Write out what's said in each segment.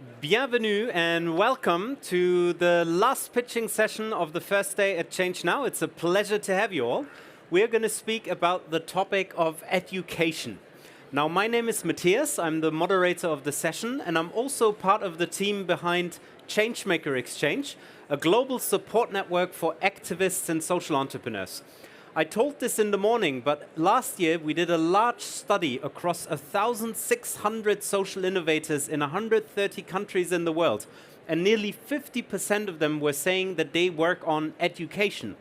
Bienvenue and welcome to the last pitching session of the first day at ChangeNOW. It's a pleasure to have you all. We're going to speak about the topic of education. Now, my name is Matthias. I'm the moderator of the session, and I'm also part of the team behind ChangeMaker Exchange, a global support network for activists and social entrepreneurs. I told this in the morning, but last year we did a large study across 1,600 social innovators in 130 countries in the world, and nearly 50% of them were saying that they work on education.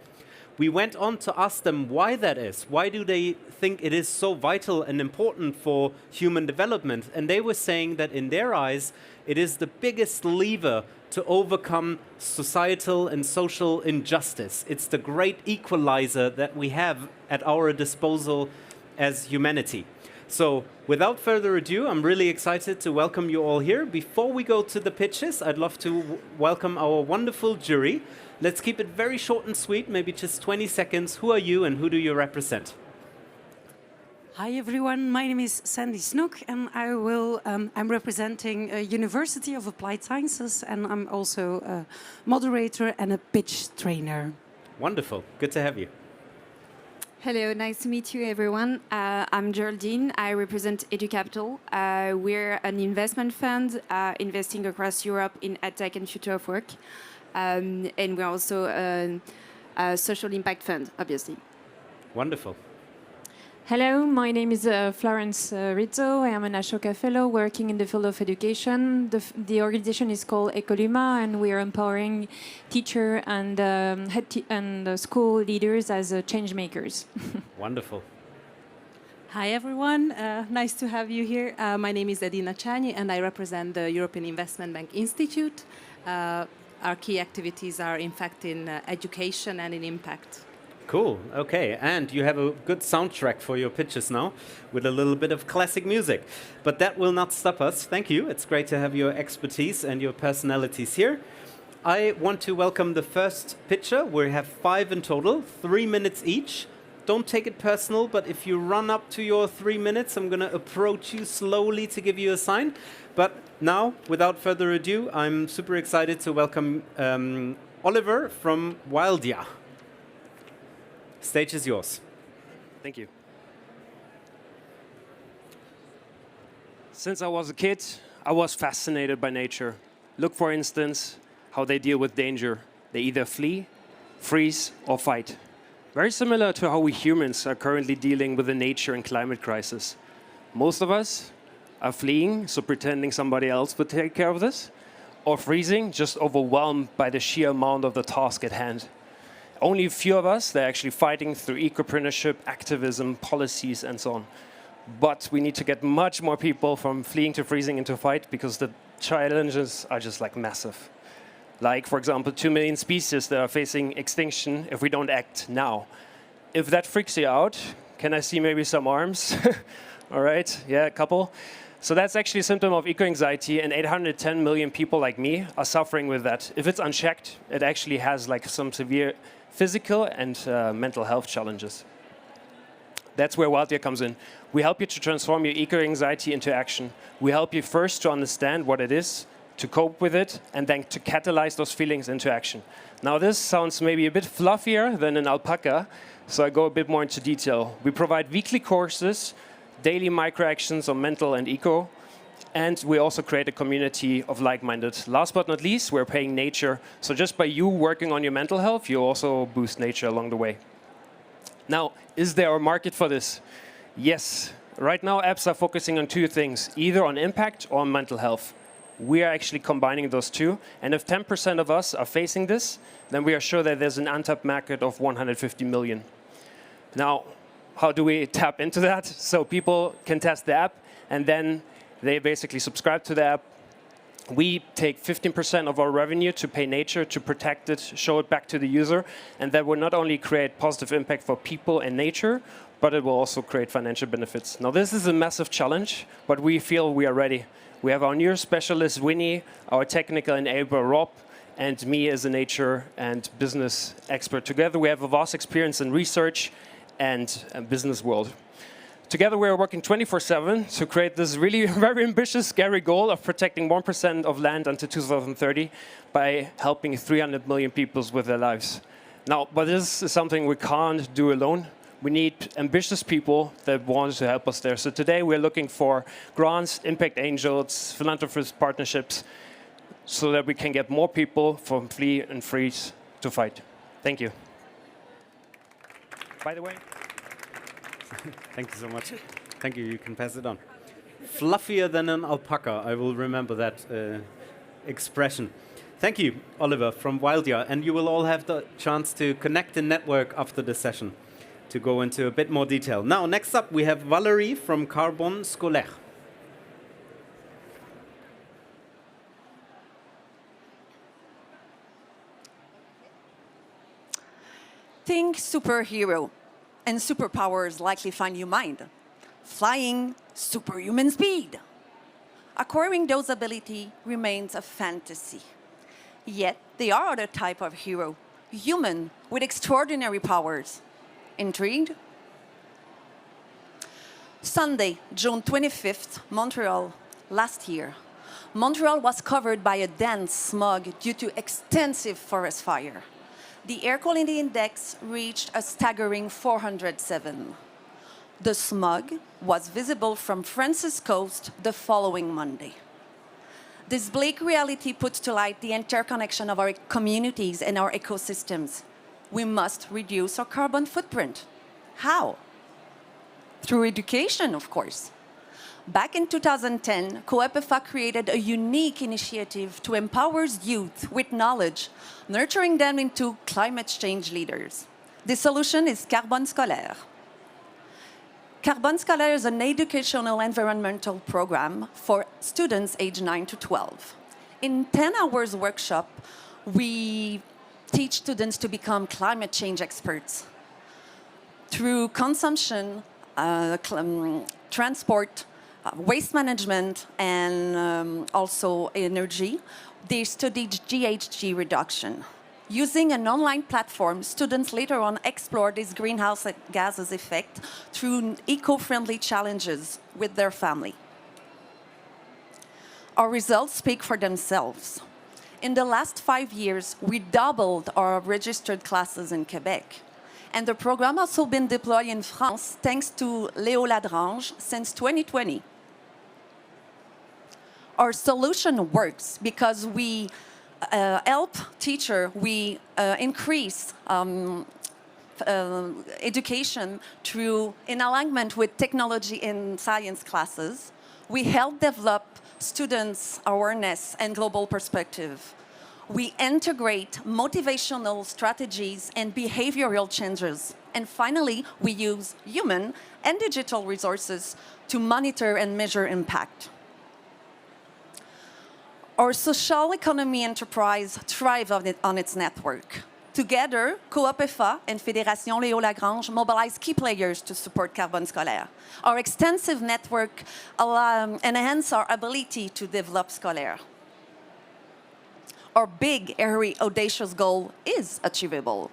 We went on to ask them why that is. Why do they think it is so vital and important for human development? And they were saying that in their eyes, it is the biggest lever to overcome societal and social injustice. It's the great equalizer that we have at our disposal as humanity. So without further ado, I'm really excited to welcome you all here. Before we go to the pitches, I'd love to welcome our wonderful jury. Let's keep it very short and sweet, maybe just 20 seconds. Who are you and who do you represent? Hi everyone, my name is Sandy Snook and I'm representing University of Applied Sciences, and I'm also a moderator and a pitch trainer. Wonderful, good to have you. Hello, nice to meet you everyone. I'm Geraldine, I represent EduCapital. We're an investment fund investing across Europe in EdTech and future of work. And we're also a social impact fund, obviously. Wonderful. Hello, my name is Florence Rizzo. I am an Ashoka Fellow working in the field of education. The organization is called Ecoluma, and we are empowering teacher and school leaders as change makers. Wonderful. Hi everyone, nice to have you here. My name is Edina Csányi and I represent the European Investment Bank Institute. Our key activities are in fact in education and in impact. Cool, okay, and you have a good soundtrack for your pitches now with a little bit of classic music. But that will not stop us. Thank you. It's great to have your expertise and your personalities here. I want to welcome the first pitcher. We have 5 in total, 3 minutes each. Don't take it personal, but if you run up to your 3 minutes, I'm going to approach you slowly to give you a sign. But now, without further ado, I'm super excited to welcome Oliver from Wildya. Stage is yours. Thank you. Since I was a kid, I was fascinated by nature. Look, for instance, how they deal with danger. They either flee, freeze, or fight. Very similar to how we humans are currently dealing with the nature and climate crisis. Most of us are fleeing, so pretending somebody else would take care of this, or freezing, just overwhelmed by the sheer amount of the task at hand. Only a few of us, they're actually fighting through ecopreneurship, activism, policies, and so on. But we need to get much more people from fleeing to freezing into fight, because the challenges are just like massive. Like, for example, 2 million species that are facing extinction if we don't act now. If that freaks you out, can I see maybe some arms? All right, yeah, a couple. So that's actually a symptom of eco-anxiety, and 810 million people like me are suffering with that. If it's unchecked, it actually has like some severe physical and mental health challenges. That's where Wildya comes in. We help you to transform your eco-anxiety into action. We help you first to understand what it is, to cope with it, and then to catalyze those feelings into action. Now this sounds maybe a bit fluffier than an alpaca, so I go a bit more into detail. We provide weekly courses, daily micro-actions on mental and eco, and we also create a community of like-minded. Last but not least, we're paying nature. So just by you working on your mental health, you also boost nature along the way. Now, is there a market for this? Yes. Right now, apps are focusing on 2 things, either on impact or on mental health. We are actually combining those 2. And if 10% of us are facing this, then we are sure that there's an untapped market of 150 million. Now, how do we tap into that? So people can test the app, and then they basically subscribe to the app. We take 15% of our revenue to pay nature, to protect it, show it back to the user, and that will not only create positive impact for people and nature, but it will also create financial benefits. Now, this is a massive challenge, but we feel we are ready. We have our new specialist, Winnie, our technical enabler, Rob, and me as a nature and business expert. Together, we have a vast experience in research and business world. Together, we are working 24/7 to create this really very ambitious, scary goal of protecting 1% of land until 2030 by helping 300 million people with their lives. Now, but this is something we can't do alone. We need ambitious people that want to help us there. So today, we're looking for grants, impact angels, philanthropist partnerships, so that we can get more people from flee and freeze to fight. Thank you. By the way, thank you so much. Thank you. You can pass it on. Fluffier than an alpaca. I will remember that expression. Thank you, Oliver, from Wildya. And you will all have the chance to connect and network after the session to go into a bit more detail. Now, next up, we have Valerie from Carbone Scol'ERE. Think superhero, and superpowers likely find you mind. Flying, superhuman speed. Acquiring those abilities remains a fantasy. Yet, they are other type of hero, human with extraordinary powers. Intrigued? Sunday, June 25th, Montreal, last year. Montreal was covered by a dense smog due to extensive forest fire. The air quality index reached a staggering 407. The smog was visible from France's coast the following Monday. This bleak reality puts to light the interconnection of our communities and our ecosystems. We must reduce our carbon footprint. How? Through education, of course. Back in 2010, COEPFA created a unique initiative to empower youth with knowledge, nurturing them into climate change leaders. The solution is Carbone Scol'ERE. Carbone Scol'ERE is an educational environmental program for students aged 9 to 12. In 10 hours workshop, we teach students to become climate change experts. Through consumption, transport, waste management, and also energy, they studied GHG reduction. Using an online platform, students later on explored this greenhouse gases effect through eco-friendly challenges with their family. Our results speak for themselves. In the last 5 years, we doubled our registered classes in Quebec. And the program has also been deployed in France thanks to Léo Ladrange since 2020. Our solution works because we help teachers, we increase education through in alignment with technology and science classes. We help develop students' awareness and global perspective. We integrate motivational strategies and behavioral changes. And finally, we use human and digital resources to monitor and measure impact. Our social economy enterprise thrives on its network. Together, COEPFA and Fédération Léo Lagrange mobilize key players to support Carbone Scol'ERE. Our extensive network enhances our ability to develop Scol'ERE. Our big, airy, audacious goal is achievable.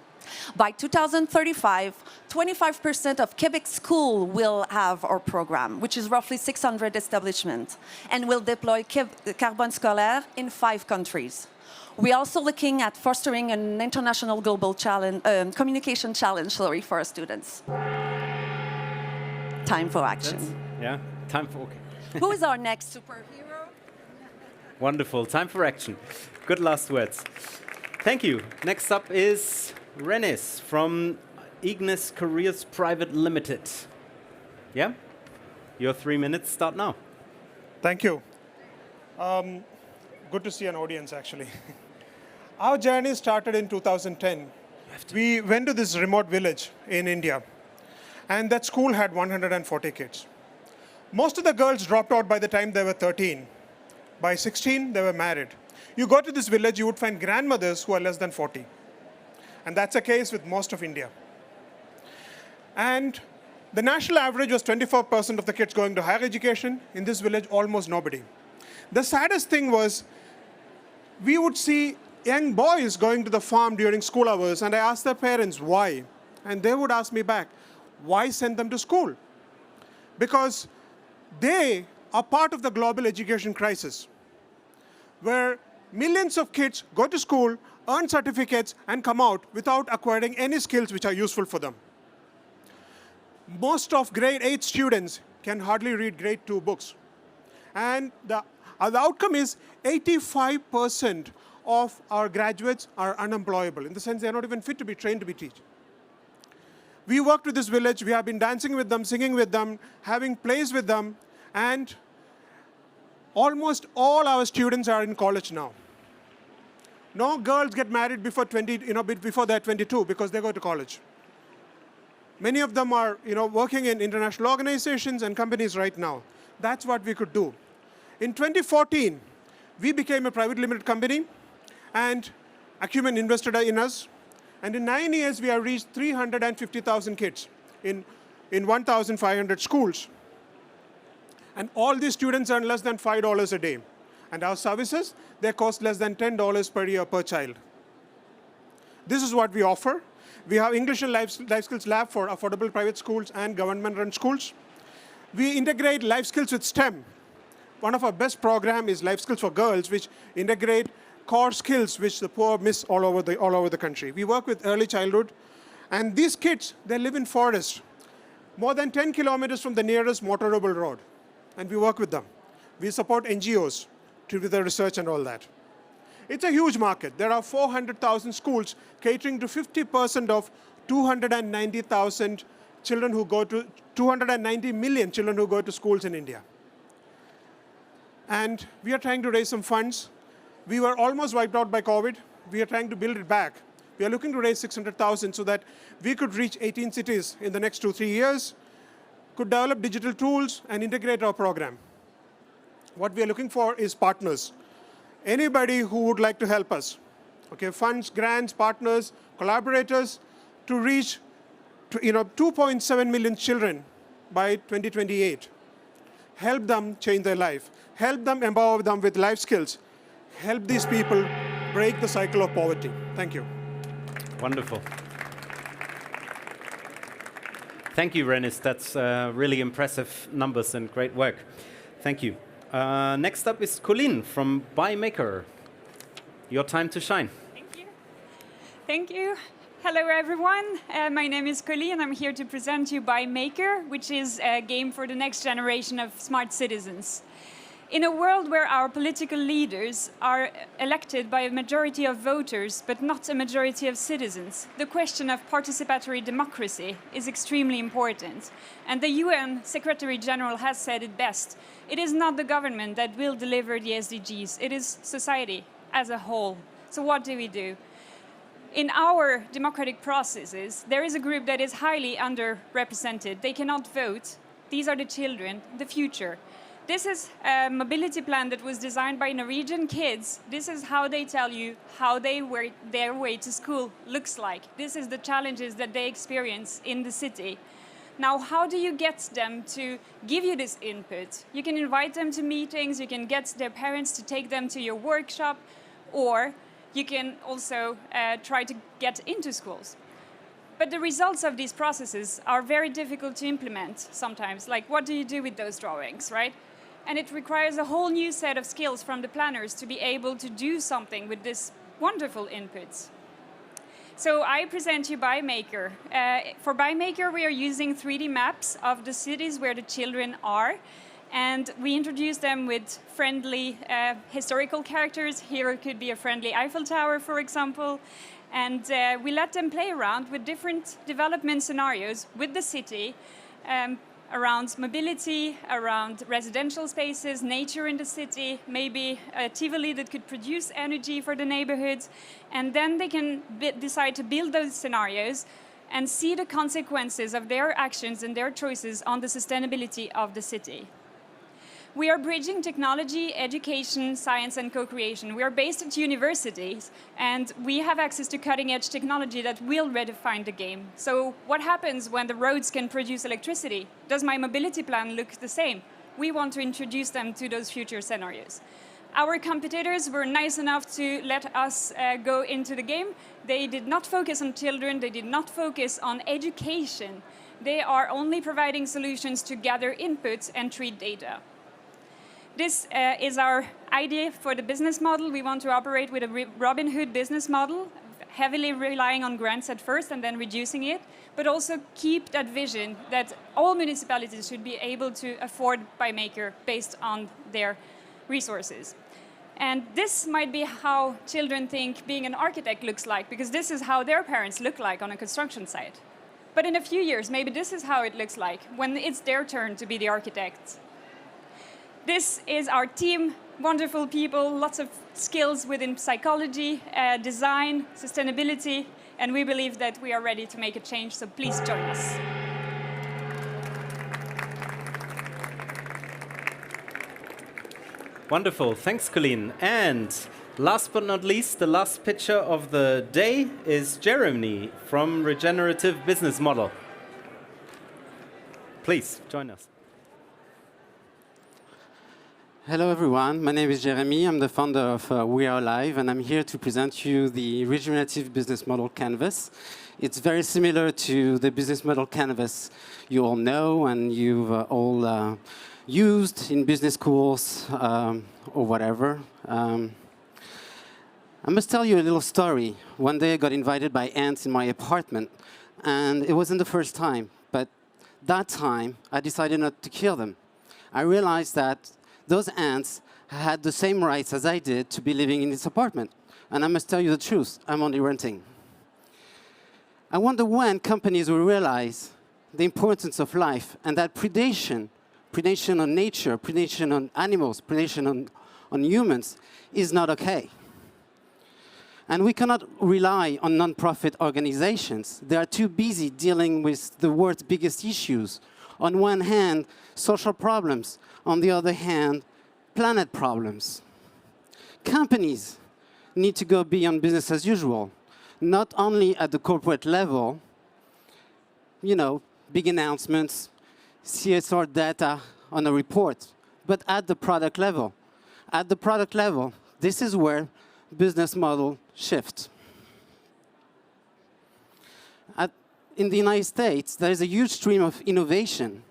By 2035, 25% of Quebec schools will have our program, which is roughly 600 establishments, and will deploy Carbone Scol'ERE in 5 countries. We're also looking at fostering an international global challenge, communication challenge, for our students. Time for action. Time for, okay. Who is our next superhero? Wonderful, time for action. Good last words. Thank you. Next up is Renis from Ignis Careers Private Limited. Yeah? Your 3 minutes start now. Thank you. Good to see an audience, actually. Our journey started in 2010. We went to this remote village in India, and that school had 140 kids. Most of the girls dropped out by the time they were 13. By 16, they were married. You go to this village, you would find grandmothers who are less than 40. And that's the case with most of India. And the national average was 24% of the kids going to higher education. In this village, almost nobody. The saddest thing was, we would see young boys going to the farm during school hours, and I asked their parents why. And they would ask me back, why send them to school? because they are part of the global education crisis, where millions of kids go to school, earn certificates, and come out without acquiring any skills which are useful for them. Most of grade 8 students can hardly read grade 2 books. And the outcome is 85% of our graduates are unemployable, in the sense they're not even fit to be trained to be teachers. We worked with this village. We have been dancing with them, singing with them, having plays with them, and almost all our students are in college now. No girls get married before before they're 22 because they go to college. Many of them are working in international organizations and companies right now. That's what we could do. In 2014, we became a private limited company, and Acumen invested in us. And in 9 years, we have reached 350,000 kids in 1,500 schools. And all these students earn less than $5 a day. And our services, they cost less than $10 per year per child. This is what we offer. We have English and Life Skills Lab for affordable private schools and government-run schools. We integrate life skills with STEM. One of our best programs is Life Skills for Girls, which integrate core skills which the poor miss all over the country. We work with early childhood. And these kids, they live in forests, more than 10 kilometers from the nearest motorable road. And we work with them. We support NGOs to do the research and all that. It's a huge market. There are 400,000 schools catering to 50% of 290,000 children who go to 290 million children who go to schools in India. And we are trying to raise some funds. We were almost wiped out by COVID. We are trying to build it back. We are looking to raise 600,000 so that we could reach 18 cities in the next 2-3 years, could develop digital tools and integrate our program. What we are looking for is partners. Anybody who would like to help us, funds, grants, partners, collaborators, to reach 2.7 million children by 2028. Help them change their life. Help them, empower them with life skills. Help these people break the cycle of poverty. Thank you. Wonderful. Thank you, Renis. That's really impressive numbers and great work. Thank you. Next up is Colleen from ByMaker. Your time to shine. Thank you. Thank you. Hello, everyone. My name is Colleen. I'm here to present you ByMaker, which is a game for the next generation of smart citizens. In a world where our political leaders are elected by a majority of voters, but not a majority of citizens, the question of participatory democracy is extremely important. And the UN Secretary General has said it best. It is not the government that will deliver the SDGs. It is society as a whole. So what do we do? In our democratic processes, there is a group that is highly underrepresented. They cannot vote. These are the children, the future. This is a mobility plan that was designed by Norwegian kids. This is how they tell you how their way to school looks like. This is the challenges that they experience in the city. Now, how do you get them to give you this input? You can invite them to meetings, you can get their parents to take them to your workshop, or you can also try to get into schools. But the results of these processes are very difficult to implement sometimes. Like, what do you do with those drawings, right? And it requires a whole new set of skills from the planners to be able to do something with this wonderful inputs. So I present you ByMaker. For ByMaker, we are using 3D maps of the cities where the children are. And we introduce them with friendly historical characters. Here it could be a friendly Eiffel Tower, for example. And we let them play around with different development scenarios with the city, around mobility, around residential spaces, nature in the city, maybe a Tivoli that could produce energy for the neighborhoods. And then they can decide to build those scenarios and see the consequences of their actions and their choices on the sustainability of the city. We are bridging technology, education, science, and co-creation. We are based at universities, and we have access to cutting-edge technology that will redefine the game. So what happens when the roads can produce electricity? Does my mobility plan look the same? We want to introduce them to those future scenarios. Our competitors were nice enough to let us go into the game. They did not focus on children. They did not focus on education. They are only providing solutions to gather inputs and treat data. This is our idea for the business model. We want to operate with a Robin Hood business model, heavily relying on grants at first and then reducing it, but also keep that vision that all municipalities should be able to afford ByMaker based on their resources. And this might be how children think being an architect looks like, because this is how their parents look like on a construction site. But in a few years, maybe this is how it looks like when it's their turn to be the architect. This is our team, wonderful people, lots of skills within psychology, design, sustainability, and we believe that we are ready to make a change, so please join us. Wonderful, thanks Colleen. And last but not least, the last picture of the day is Jeremy from Regenerative Business Model. Please, join us. Hello everyone, my name is Jeremy. I'm the founder of We Are Alive, and I'm here to present you the Regenerative Business Model Canvas. It's very similar to the business model canvas you all know and you've all used in business schools or whatever. I must tell you a little story. One day I got invited by ants in my apartment, and it wasn't the first time, but that time I decided not to kill them. I realized that those ants had the same rights as I did to be living in this apartment. And I must tell you the truth, I'm only renting. I wonder when companies will realize the importance of life and that predation on nature, predation on animals, predation on humans is not okay. And we cannot rely on non-profit organizations. They are too busy dealing with the world's biggest issues. On one hand, social problems. On the other hand, planet problems. Companies need to go beyond business as usual, not only at the corporate level, you know, big announcements, CSR data on a report, but at the product level. At the product level, this is where business model shifts. In the United States, there is a huge stream of innovation.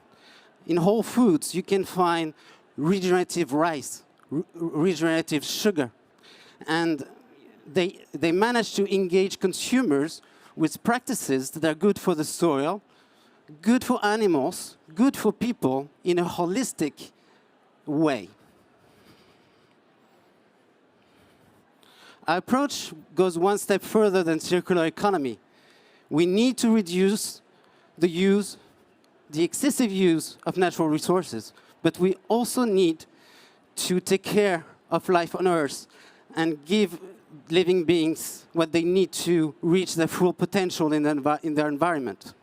In Whole Foods, you can find regenerative rice, regenerative sugar. And they manage to engage consumers with practices that are good for the soil, good for animals, good for people in a holistic way. Our approach goes one step further than circular economy. We need to reduce the excessive use of natural resources, but we also need to take care of life on Earth and give living beings what they need to reach their full potential in their environment.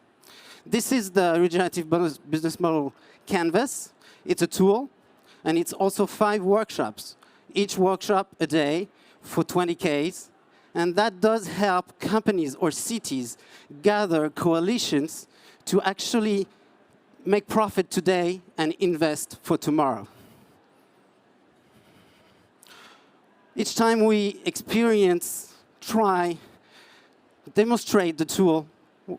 This is the Regenerative Business Model Canvas. It's a tool, and it's also 5 workshops, each workshop a day for 20 Ks, and that does help companies or cities gather coalitions to actually make profit today and invest for tomorrow. Each time we experience, try, demonstrate the tool,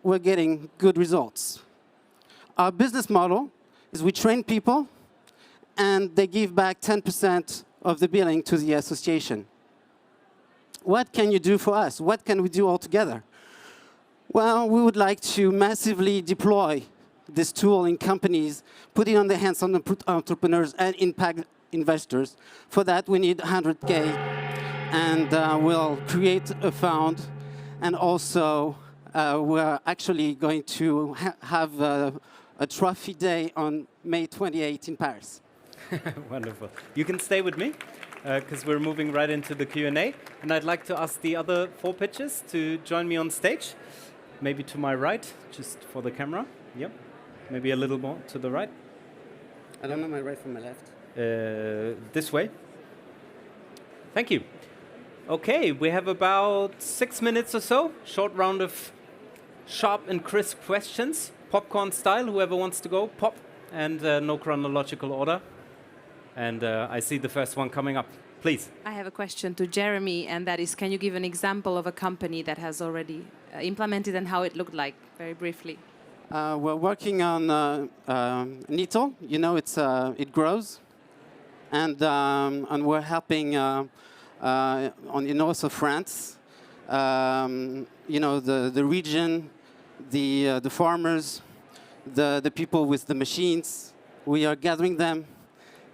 we're getting good results. Our business model is we train people and they give back 10% of the billing to the association. What can you do for us? What can we do all together? Well, we would like to massively deploy this tool in companies, put it on the hands of entrepreneurs and impact investors. For that, we need 100K, and we'll create a fund, and also we're actually going to have a trophy day on May 28 in Paris. Wonderful. You can stay with me, because we're moving right into the Q&A, and I'd like to ask the other 4 pitchers to join me on stage. Maybe to my right, just for the camera. Yep. Maybe a little more to the right. I don't know my right from my left. This way. Thank you. Okay, we have about 6 minutes or so. Short round of sharp and crisp questions. Popcorn style, whoever wants to go, pop. And no chronological order. And I see the first one coming up. Please. I have a question to Jeremy, and that is, can you give an example of a company that has already implemented and how it looked like, very briefly? We're working on nettle. You know, it grows, and we're helping on the north of France. You know, the region, the farmers, the people with the machines. We are gathering them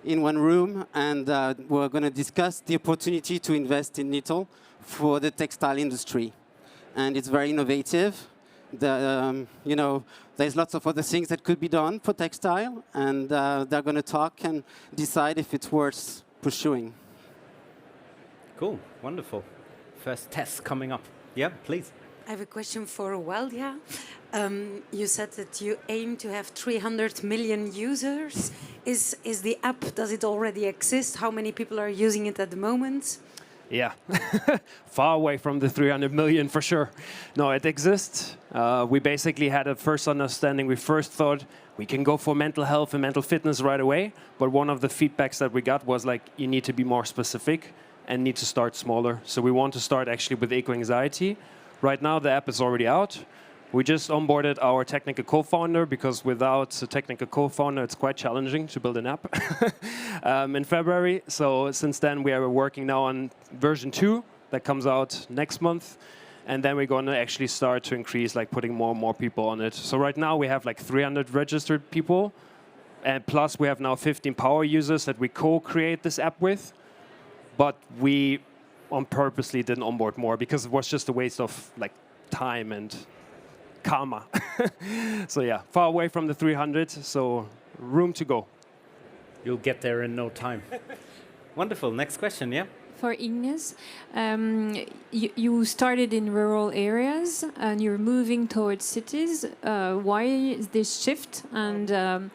in one room, and we're going to discuss the opportunity to invest in nettle for the textile industry. And it's very innovative. You know, there's lots of other things that could be done for textile, and they're going to talk and decide if it's worth pursuing. Cool, wonderful. First tests coming up. Yeah, please. I have a question for Wildya. You said that you aim to have 300 million users. Is the app, does it already exist? How many people are using it at the moment? Yeah, far away from the 300 million for sure. No, it exists. We basically had a first understanding. We first thought we can go for mental health and mental fitness right away. But one of the feedbacks that we got was like, you need to be more specific and need to start smaller. So we want to start actually with eco-anxiety. Right now, the app is already out. We just onboarded our technical co-founder, because without a technical co-founder, it's quite challenging to build an app in February. So since then, we are working now on version 2 that comes out next month. And then we're going to actually start to increase, like putting more and more people on it. So right now, we have like 300 registered people. And plus, we have now 15 power users that we co-create this app with. But we on purposely didn't onboard more because it was just a waste of like time and karma. So yeah, far away from the 300, so room to go. You'll get there in no time. Wonderful. Next question, yeah? For Ignis, you started in rural areas and you're moving towards cities. Why is this shift? And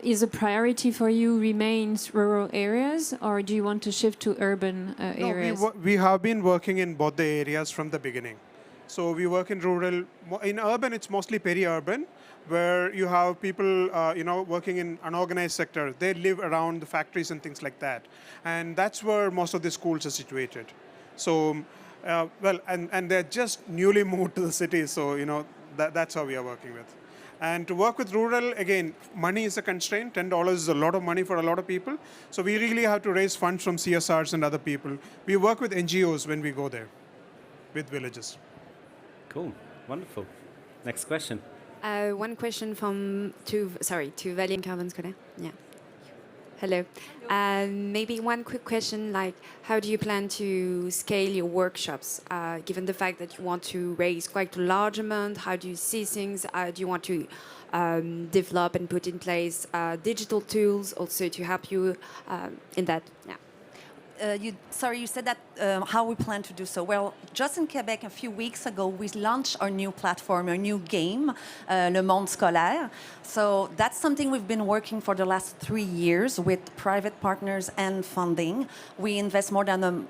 is a priority for you remains rural areas, or do you want to shift to urban areas? No, we have been working in both the areas from the beginning. So we work in rural. In urban, it's mostly peri-urban, where you have people, you know, working in unorganized sector. They live around the factories and things like that, and that's where most of the schools are situated. So, well, and they're just newly moved to the cities. So, you know, that's how we are working with. And to work with rural, again, money is a constraint. $10 is a lot of money for a lot of people. So we really have to raise funds from CSRs and other people. We work with NGOs when we go there, with villages. Cool, wonderful. Next question. One question to Wildya and Carbone Scol'ERE. Yeah. Hello. Maybe one quick question, like how do you plan to scale your workshops, given the fact that you want to raise quite a large amount? How do you see things? Do you want to develop and put in place digital tools also to help you in that? Yeah. You said that how we plan to do so. Well, just in Quebec a few weeks ago, we launched our new platform, our new game, Le Monde Scolaire. So that's something we've been working for the last 3 years with private partners and funding. We invest more than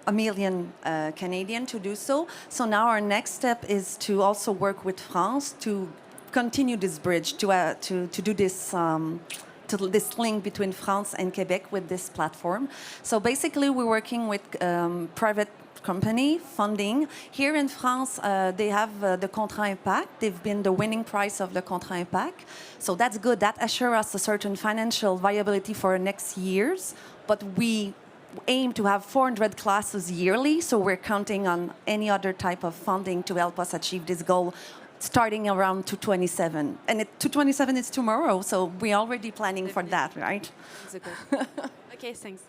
a million Canadian to do so. So now our next step is to also work with France to continue this bridge, to do this this link between France and Quebec with this platform. So basically, we're working with private company funding. Here in France, they have the Contrat Impact. They've been the winning prize of the Contrat Impact. So that's good. That assures us a certain financial viability for the next years. But we aim to have 400 classes yearly. So we're counting on any other type of funding to help us achieve this goal, starting around 227. And 227 is tomorrow, so we're already planning for that, right? Okay, thanks.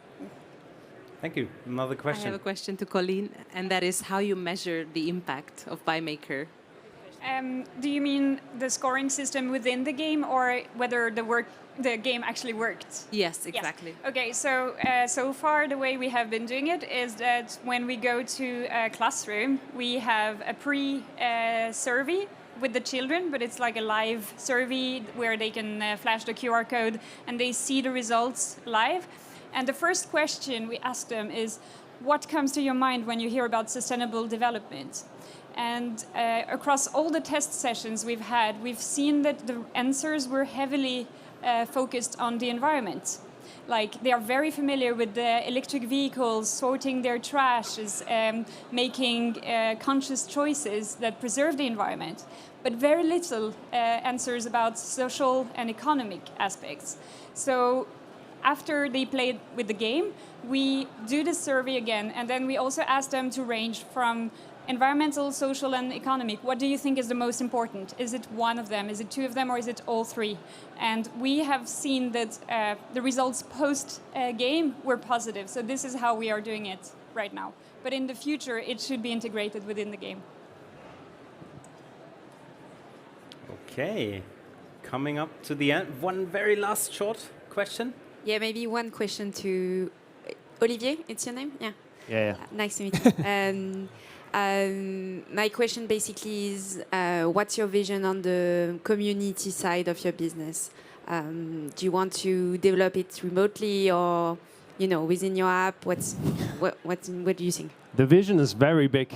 Thank you. Another question. I have a question to Colleen, and that is how you measure the impact of ByMaker. Do you mean the scoring system within the game, or whether the game actually worked? Yes, exactly. Yes. Okay, so far the way we have been doing it is that when we go to a classroom, we have a pre-survey with the children, but it's like a live survey where they can flash the QR code and they see the results live. And the first question we ask them is, what comes to your mind when you hear about sustainable development? And across all the test sessions we've had, we've seen that the answers were heavily focused on the environment. Like, they are very familiar with the electric vehicles, sorting their trash, making conscious choices that preserve the environment, but very little answers about social and economic aspects. So after they played with the game, we do the survey again, and then we also ask them to range from environmental, social, and economic. What do you think is the most important? Is it one of them? Is it two of them? Or is it all three? And we have seen that the results post-game were positive. So this is how we are doing it right now. But in the future, it should be integrated within the game. Okay. Coming up to the end. One very last short question. Yeah, maybe one question to Olivier, it's your name? Yeah. Yeah. Nice to meet you. My question basically is, what's your vision on the community side of your business? Do you want to develop it remotely or, within your app? What do you think? The vision is very big.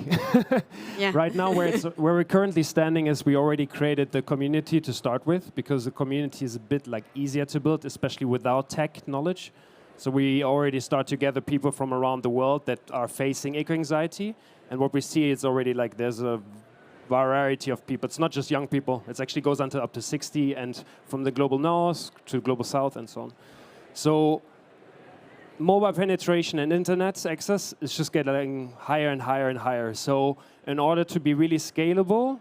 Yeah. Right now, where we're currently standing is we already created the community to start with, because the community is a bit easier to build, especially without tech knowledge. So we already start to gather people from around the world that are facing eco-anxiety. And what we see is already there's a variety of people. It's not just young people. It actually goes up to 60, and from the global north to global south and so on. So mobile penetration and internet access is just getting higher and higher and higher. So in order to be really scalable,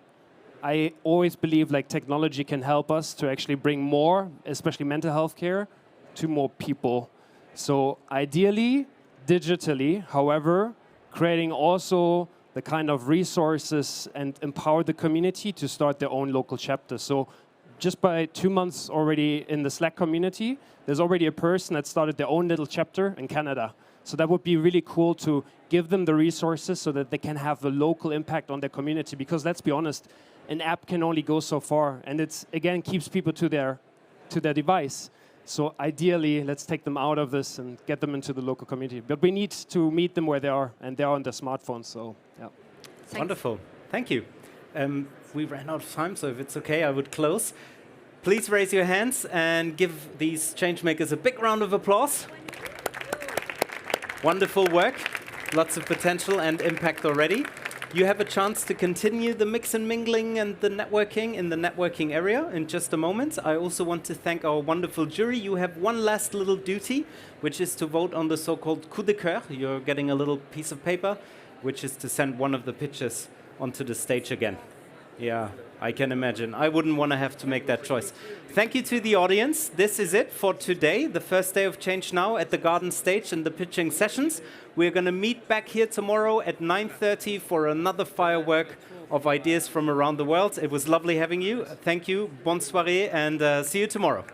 I always believe technology can help us to actually bring more, especially mental health care, to more people. So ideally, digitally, however, creating also the kind of resources and empower the community to start their own local chapter. So just by 2 months already in the Slack community, there's already a person that started their own little chapter in Canada. So that would be really cool to give them the resources so that they can have a local impact on their community. Because let's be honest, an app can only go so far. And it's, again, keeps people to their device. So ideally, let's take them out of this and get them into the local community. But we need to meet them where they are, and they are on their smartphones. So, yeah. Thanks. Wonderful. Thank you. We ran out of time, so if it's okay, I would close. Please raise your hands and give these changemakers a big round of applause. Wonderful work. Lots of potential and impact already. You have a chance to continue the mix and mingling and the networking in the networking area in just a moment. I also want to thank our wonderful jury. You have one last little duty, which is to vote on the so-called coup de cœur. You're getting a little piece of paper, which is to send one of the pitches onto the stage again. Yeah, I can imagine. I wouldn't want to have to make that choice. Thank you to the audience. This is it for today, the first day of Change Now at the Garden Stage and the pitching sessions. We're going to meet back here tomorrow at 9:30 for another firework of ideas from around the world. It was lovely having you. Thank you. Bonne soirée, and see you tomorrow.